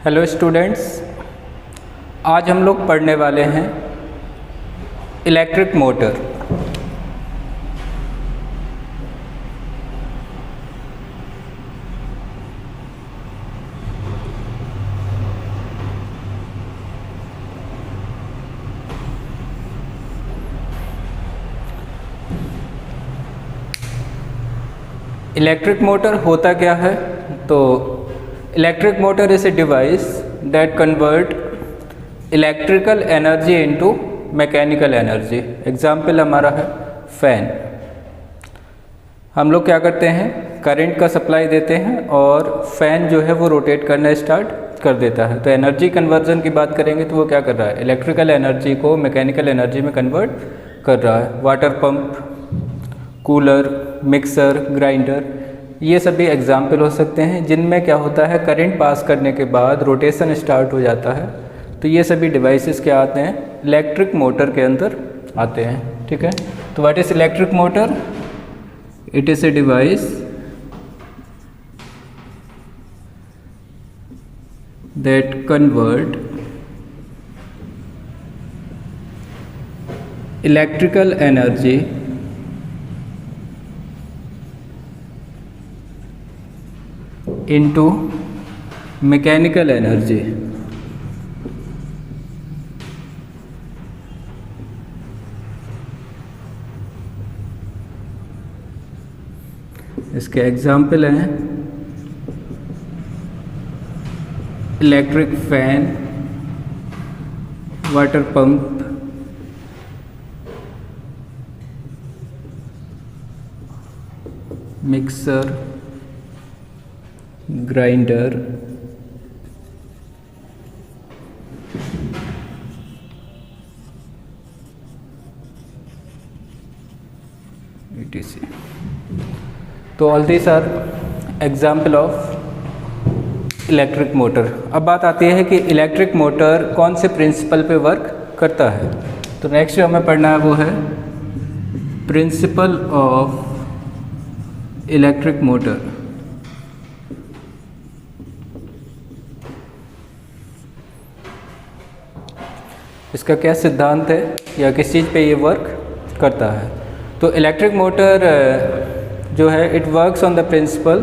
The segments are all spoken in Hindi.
हेलो स्टूडेंट्स, आज हम लोग पढ़ने वाले हैं इलेक्ट्रिक मोटर। इलेक्ट्रिक मोटर होता क्या है? तो electric motor is a device that convert electrical energy into mechanical energy. Example हमारा है फैन। हम लोग क्या करते हैं, करंट का सप्लाई देते हैं और फैन जो है वो रोटेट करना स्टार्ट कर देता है। तो एनर्जी कन्वर्जन की बात करेंगे तो वो क्या कर रहा है, इलेक्ट्रिकल एनर्जी को मैकेनिकल एनर्जी में कन्वर्ट कर रहा है। Water pump, cooler, mixer, grinder, ये सभी एग्जाम्पल हो सकते हैं जिनमें क्या होता है, करंट पास करने के बाद रोटेशन स्टार्ट हो जाता है। तो ये सभी डिवाइसेस क्या आते हैं, इलेक्ट्रिक मोटर के अंदर आते हैं। ठीक है, तो what is electric motor? It is a device that convert electrical energy into mechanical energy। इसके एग्जाम्पल हैं electric fan, water pump, mixer, grinder, etc। तो all these are example of electric motor. अब बात आती है कि इलेक्ट्रिक मोटर कौन से प्रिंसिपल पे वर्क करता है। तो नेक्स्ट जो हमें पढ़ना है वो है प्रिंसिपल ऑफ इलेक्ट्रिक मोटर। इसका क्या सिद्धांत है या किस चीज़ पे ये वर्क करता है। तो इलेक्ट्रिक मोटर जो है, it works on the principle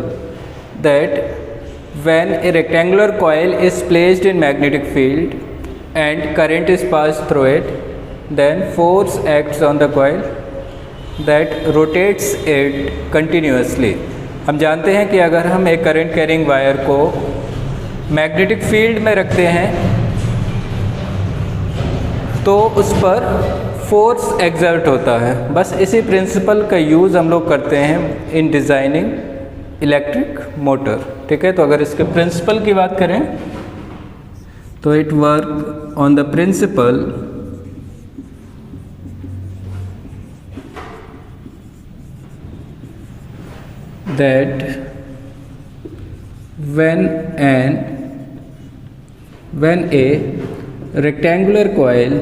that when a rectangular coil is placed in magnetic field and current is passed through it, then force acts on the coil that rotates it continuously. हम जानते हैं कि अगर हम एक करंट कैरिंग वायर को मैग्नेटिक फील्ड में रखते हैं तो उस पर फोर्स एक्सर्ट होता है। बस इसी प्रिंसिपल का यूज़ हम लोग करते हैं इन डिज़ाइनिंग इलेक्ट्रिक मोटर। ठीक है, तो अगर इसके प्रिंसिपल की बात करें तो it work on the principle that when a rectangular coil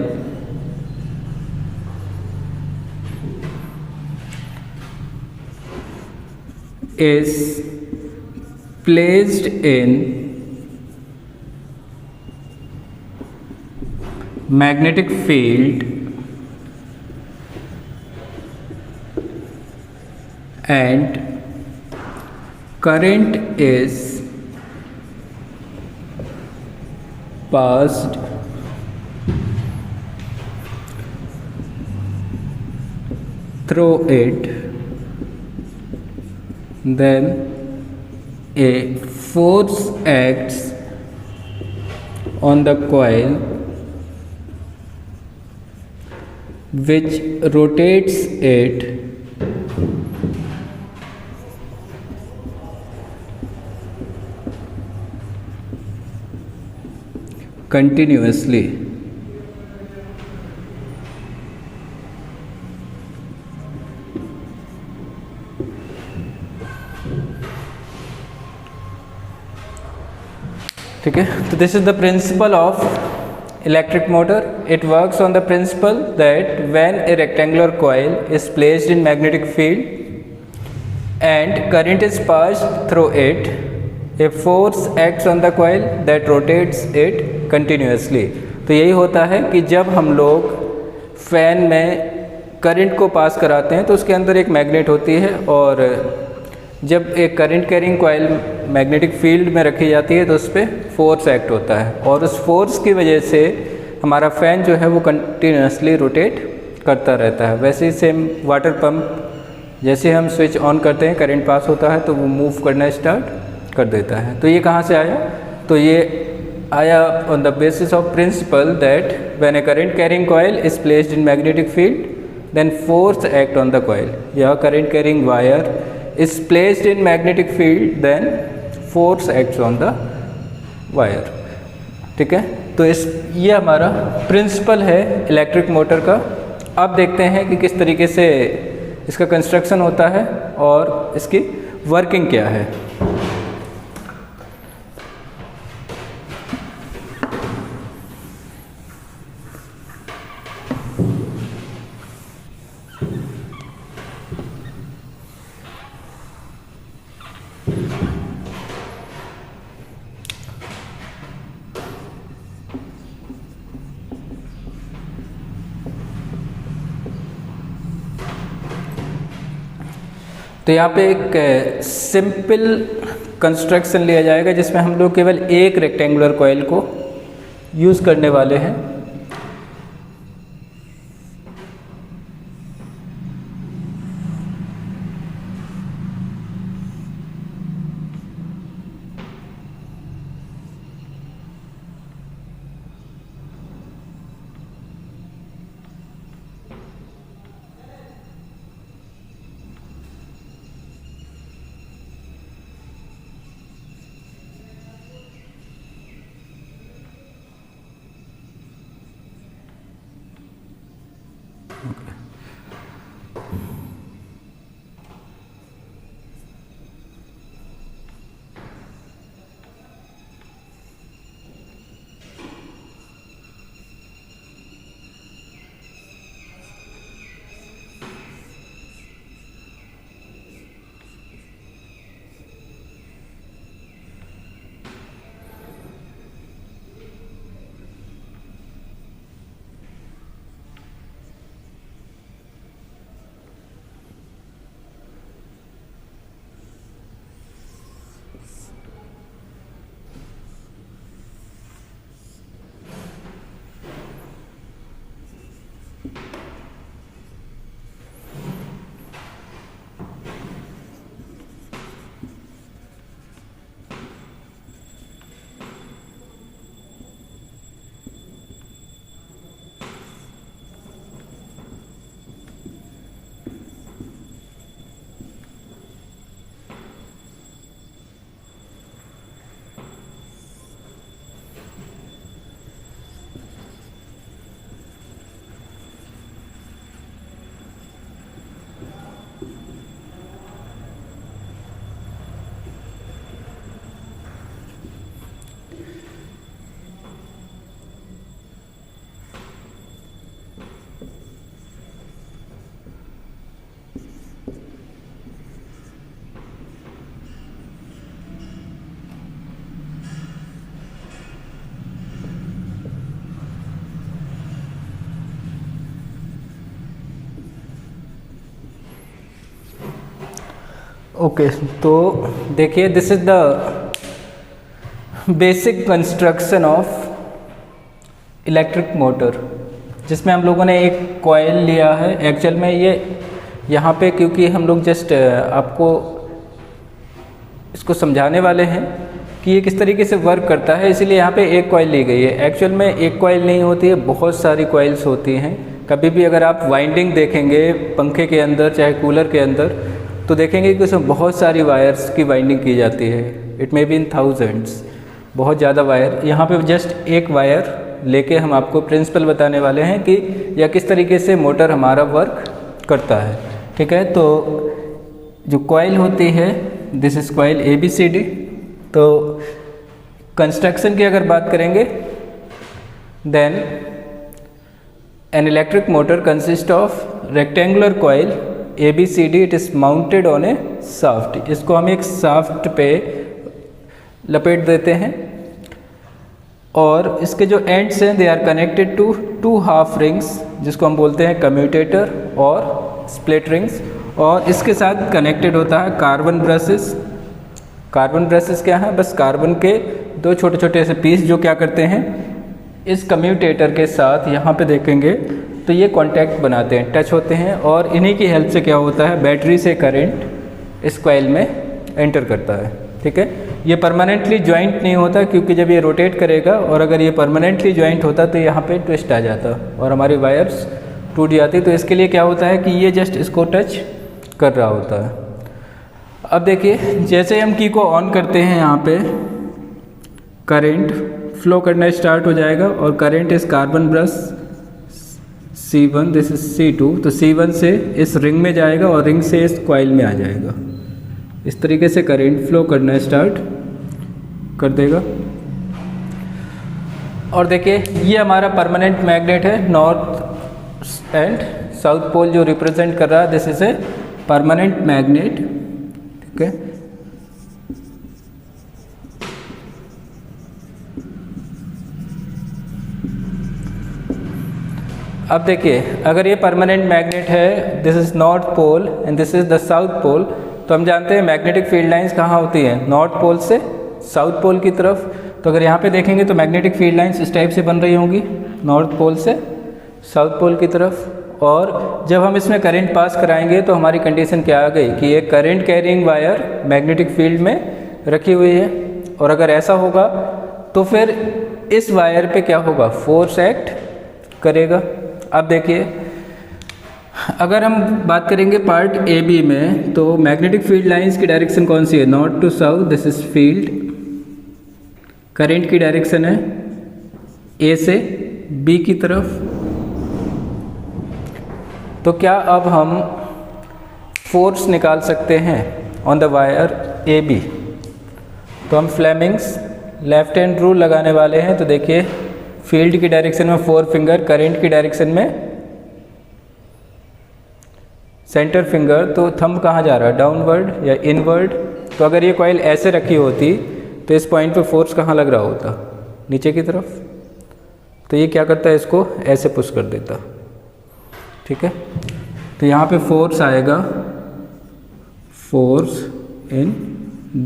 is placed in magnetic field and current is passed through it, then a force acts on the coil which rotates it continuously। ठीक है, तो this is the principle of electric motor. It works on the principle that when a rectangular coil is placed in magnetic field and current is passed through it, a force acts on the coil that rotates it continuously. तो यही होता है कि जब हम लोग फैन में करंट को पास कराते हैं तो उसके अंदर एक मैग्नेट होती है, और जब एक current carrying coil magnetic field में रखी जाती है तो उस पर फोर्स एक्ट होता है, और उस फोर्स की वजह से हमारा फ़ैन जो है वो कंटिन्यूसली रोटेट करता रहता है। वैसे ही सेम वाटर पंप, जैसे हम स्विच ऑन करते हैं करंट पास होता है तो वो मूव करना स्टार्ट कर देता है। तो ये कहाँ से आया? तो ये आया on the basis of principle that when a current carrying coil is placed in magnetic field then force act on the coil, या current carrying wire is placed in magnetic field then force acts on the wire। ठीक है, तो ये हमारा प्रिंसिपल है इलेक्ट्रिक मोटर का। अब देखते हैं कि किस तरीके से इसका कंस्ट्रक्शन होता है और इसकी वर्किंग क्या है। तो यहाँ पे एक सिंपल कंस्ट्रक्शन लिया जाएगा जिसमें हम लोग केवल एक रेक्टेंगुलर कॉइल को यूज़ करने वाले हैं। ओके, तो देखिए this is the basic construction of electric motor, जिसमें हम लोगों ने एक कॉइल लिया है। एक्चुअल में ये यहाँ पे क्योंकि हम लोग जस्ट आपको इसको समझाने वाले हैं कि ये किस तरीके से वर्क करता है, इसीलिए यहाँ पे एक कॉइल ली गई है। एक्चुअल में एक कॉइल नहीं होती है, बहुत सारी कॉइल्स होती हैं। कभी भी अगर आप वाइंडिंग देखेंगे पंखे के अंदर चाहे कूलर के अंदर तो देखेंगे कि उसमें बहुत सारी वायर्स की वाइंडिंग की जाती है। It may be in thousands, बहुत ज़्यादा वायर। यहाँ पे जस्ट एक वायर लेके हम आपको प्रिंसिपल बताने वाले हैं कि यह किस तरीके से मोटर हमारा वर्क करता है। ठीक है, तो जो कॉइल होती है दिस इज कॉइल ABCD। तो कंस्ट्रक्शन की अगर बात करेंगे then an electric motor consist of rectangular coil ABCD, it is mounted on a shaft. इसको हम एक शाफ्ट पे लपेट देते हैं और इसके जो एंड्स हैं they are connected to 2 half rings जिसको हम बोलते हैं कम्यूटेटर और स्प्लिट रिंग्स, और इसके साथ कनेक्टेड होता है कार्बन ब्रशेस। कार्बन ब्रशेस क्या है? बस कार्बन के 2 छोटे छोटे से पीस जो क्या करते हैं इस कम्यूटेटर के साथ यहाँ पे देखेंगे तो ये कांटेक्ट बनाते हैं, टच होते हैं, और इन्हीं की हेल्प से क्या होता है बैटरी से करंट इस कॉइल में एंटर करता है। ठीक है, ये परमानेंटली ज्वाइंट नहीं होता क्योंकि जब ये रोटेट करेगा और अगर ये परमानेंटली ज्वाइंट होता तो यहाँ पे ट्विस्ट आ जाता और हमारी वायर्स टूट जाती। तो इसके लिए क्या होता है कि ये जस्ट इसको टच कर रहा होता है। अब देखिए जैसे हम की को ऑन करते हैं यहाँ पे करंट फ्लो करना स्टार्ट हो जाएगा और करंट इस carbon brush C1 this is C2, तो C1 से इस रिंग में जाएगा और रिंग से इस कॉइल में आ जाएगा। इस तरीके से करंट फ्लो करना स्टार्ट कर देगा। और देखिए ये हमारा परमानेंट मैग्नेट है, नॉर्थ एंड साउथ पोल जो रिप्रेजेंट कर रहा है, this is a permanent magnet. ठीक है, अब देखिए अगर ये परमानेंट मैग्नेट है, this is north pole and this is the south pole, तो हम जानते हैं मैग्नेटिक फील्ड लाइंस कहाँ होती हैं, नॉर्थ पोल से साउथ पोल की तरफ। तो अगर यहाँ पे देखेंगे तो मैग्नेटिक फील्ड लाइंस इस टाइप से बन रही होंगी नॉर्थ पोल से साउथ पोल की तरफ। और जब हम इसमें करंट पास कराएंगे तो हमारी कंडीशन क्या आ गई कि एक current carrying wire magnetic field में रखी हुई है, और अगर ऐसा होगा तो फिर इस वायर पे क्या होगा, फोर्स एक्ट करेगा। अब देखिए अगर हम बात करेंगे पार्ट ए बी में, तो मैग्नेटिक फील्ड लाइंस की डायरेक्शन कौन सी है, north to south, this is field. Current की डायरेक्शन है ए से बी की तरफ। तो क्या अब हम फोर्स निकाल सकते हैं on the wire A B? तो हम फ्लेमिंग्स लेफ्ट हैंड रूल लगाने वाले हैं। तो देखिए फील्ड की डायरेक्शन में 4 फिंगर, करंट की डायरेक्शन में सेंटर फिंगर, तो थंब कहाँ जा रहा है, डाउनवर्ड या इनवर्ड। तो अगर ये कॉइल ऐसे रखी होती तो इस पॉइंट पे फोर्स कहाँ लग रहा होता, नीचे की तरफ। तो ये क्या करता है, इसको ऐसे पुश कर देता। ठीक है, तो यहाँ पे फोर्स आएगा, force in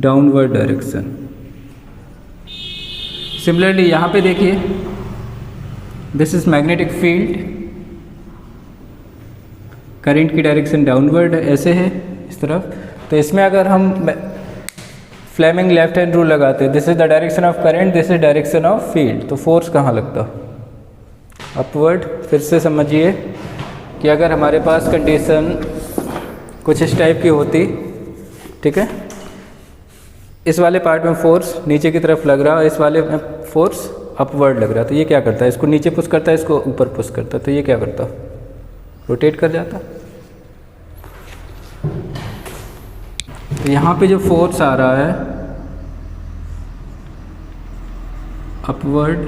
downward direction. Similarly यहाँ पे देखिए this is magnetic field, current की डायरेक्शन डाउनवर्ड ऐसे है इस तरफ। तो इसमें अगर हम फ्लेमिंग लेफ्ट हैंड रूल लगाते हैं, this is the direction of current, this is direction of field, तो फोर्स कहाँ लगता, अपवर्ड। फिर से समझिए कि अगर हमारे पास कंडीशन कुछ इस टाइप की होती, ठीक है, इस वाले पार्ट में फोर्स नीचे की तरफ लग रहा है, इस वाले में फोर्स अपवर्ड लग रहा है, तो ये क्या करता है, इसको नीचे पुश करता है, इसको ऊपर पुश करता है, तो ये क्या करता, रोटेट कर जाता। तो यहाँ पे जो फोर्स आ रहा है अपवर्ड,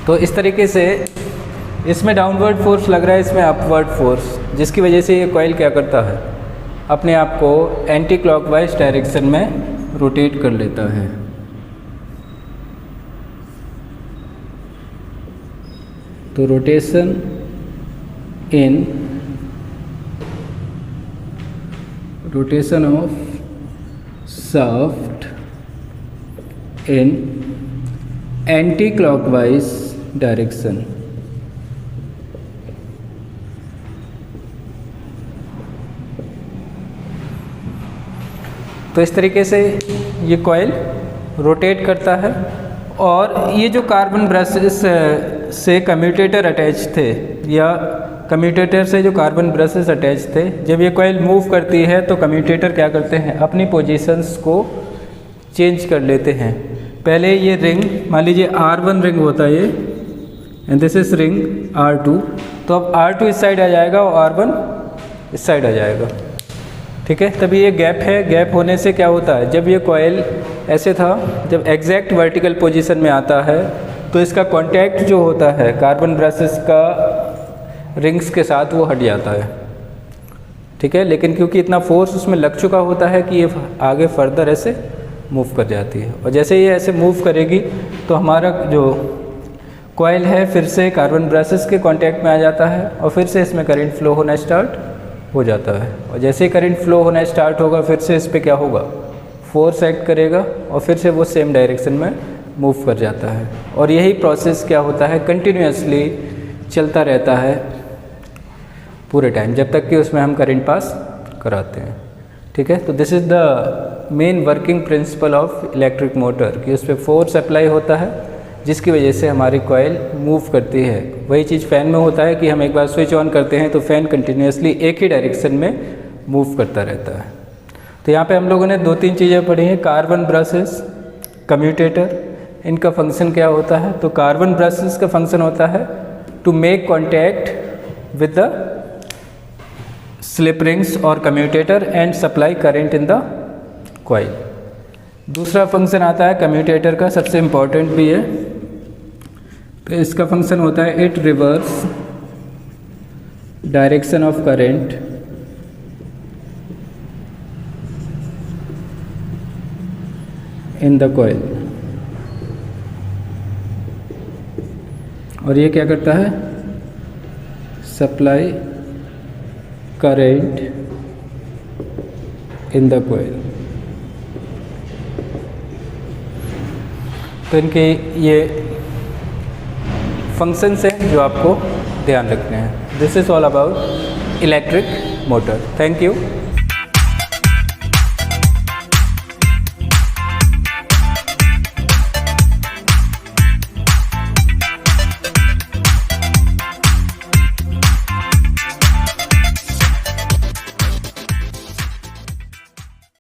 तो इस तरीके से इसमें डाउनवर्ड फोर्स लग रहा है, इसमें अपवर्ड फोर्स, जिसकी वजह से ये कॉइल क्या करता है, अपने आप को एंटी क्लॉकवाइज डायरेक्शन में रोटेट कर लेता है। तो rotation of shaft in anti clockwise direction. तो इस तरीके से ये कॉइल रोटेट करता है। और ये जो कार्बन ब्रशेस से कम्यूटेटर अटैच थे, या कम्यूटेटर से जो कार्बन ब्रशेस अटैच थे, जब ये कॉइल मूव करती है तो कम्यूटेटर क्या करते हैं, अपनी पोजीशंस को चेंज कर लेते हैं। पहले ये रिंग, मान लीजिए R1 रिंग होता है ये, and this is ring R2, तो अब R2 इस साइड आ जाएगा और R1 इस साइड आ जाएगा। ठीक है, तभी ये गैप है, गैप होने से क्या होता है, जब ये कॉइल ऐसे था, जब एग्जैक्ट वर्टिकल पोजीशन में आता है तो इसका कांटेक्ट जो होता है कार्बन ब्रशेस का रिंग्स के साथ वो हट जाता है। ठीक है। लेकिन क्योंकि इतना फोर्स उसमें लग चुका होता है कि ये आगे फर्दर ऐसे मूव कर जाती है, और जैसे ये ऐसे मूव करेगी तो हमारा जो कॉइल है फिर से कार्बन ब्रशेस के कांटेक्ट में आ जाता है और फिर से इसमें करंट फ्लो होना स्टार्ट हो जाता है। और जैसे ही करंट फ्लो होना स्टार्ट होगा फिर से इस पर क्या होगा, फोर्स एक्ट करेगा और फिर से वो सेम डायरेक्शन में मूव कर जाता है। और यही प्रोसेस क्या होता है, कंटिन्यूसली चलता रहता है पूरे टाइम, जब तक कि उसमें हम करंट पास कराते हैं। ठीक है, तो this is the main working principle of electric motor, कि उस पर फोर्स अप्लाई होता है जिसकी वजह से हमारी कॉइल मूव करती है। वही चीज़ फ़ैन में होता है कि हम एक बार स्विच ऑन करते हैं तो फ़ैन कंटिन्यूसली एक ही डायरेक्शन में मूव करता रहता है। तो यहाँ पे हम लोगों ने 2-3 चीज़ें पढ़ी हैं। कार्बन ब्रशेस, कम्यूटेटर, इनका फंक्शन क्या होता है। तो कार्बन ब्रशेस का फंक्शन होता है to make contact with the slip rings और commutator and supply current in the coil. दूसरा फंक्शन आता है कम्यूटेटर का, सबसे इम्पॉर्टेंट भी है। तो इसका फंक्शन होता है it reverse direction of current in the coil. और ये क्या करता है, supply current in the coil. तो इनके ये फंक्शंस हैं जो आपको ध्यान रखने हैं। This is all about electric motor. Thank you.